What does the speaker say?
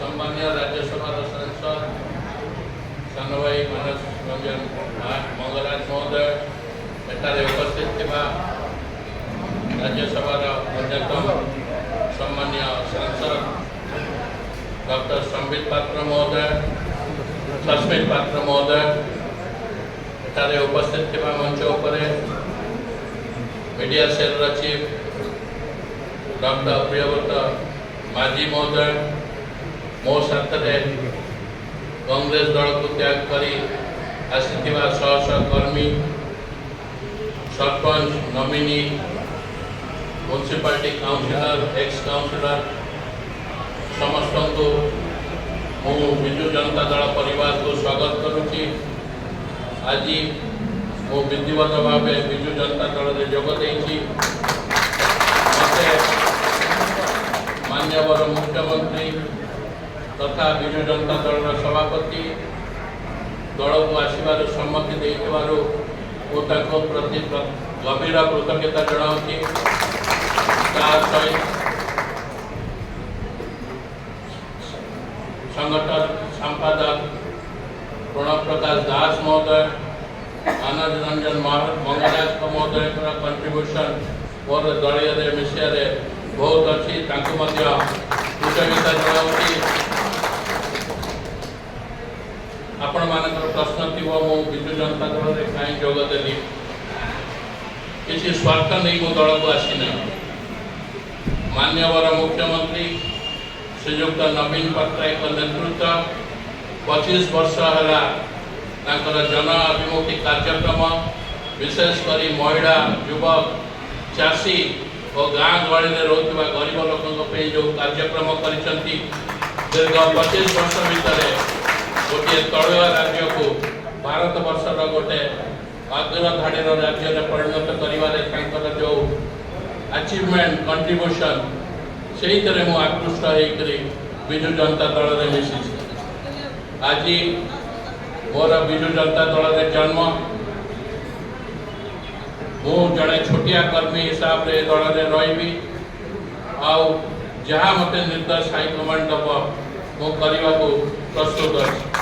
सम्मान्य राज्यसभा सांसद सान भाई मानस रंजन मंगराज महोदय एठारे उपस्थित थिबा राज्यसभा अन्यतम सम्मान्य सांसद डॉक्टर संबित पात्र महोदय सस्मित पात्र महोदय एठारे उपस्थित थिबा मंच उपरे media cell chief doctor Priyabrata Majhi महोदय मो साथ कांग्रेस दल को त्याग करी आसिथिबा शह शह कर्मी sarpanch nominee municipality councillor ex councillor समस्त को मु विजु जनता दल परिवार को स्वागत करुच्ची। आज मु विधिवत भाव विजु जनता दल में जोग देइछि। माननीय मुख्यमंत्री तथा विजु जनता दल सभापति दल को आसबार सम्मति देइथिबारु प्रति गभीर कृतज्ञता जनाऊँगी। संगठन संपादक प्रणव प्रकाश दास महोदय आनंद रंजन मंगराज महोदय कंट्रीब्यूशन मोर दलीय मिसिया बहुत अच्छी कृतज्ञता जनाऊँगी। आपण मानकर प्रश्न थी मु विजु जनता दल में कहीं जोगदेली किसी स्वार्थ नहीं मो दल को आसी ना। मान्यवर मुख्यमंत्री श्रीयुक्त नवीन पट्टनायक नेतृत्व 25 वर्ष है जन अभिमुखी कार्यक्रम विशेषकर महिला युवक चाषी और गाँ गहली में रोकवा गरीब लोकों जो कार्यक्रम कर दीर्घ 25 वर्ष भितर गोटे तलुआ राज्य को भारत वर्षर गोटे अग्रधाड़ी राज्य में परिणत कर जो अचीवमेंट कंट्रीब्यूशन से मु आकृष्ट होकर विजु जनता दल में मिसी। आज मोर विजु जनता दल में जन्म मु जड़े छोटिया कर्मी हिसाब से दल में रही जहाँ मत निर्देश हाईकमांड दब मु करने को प्रस्तुत अच्छी।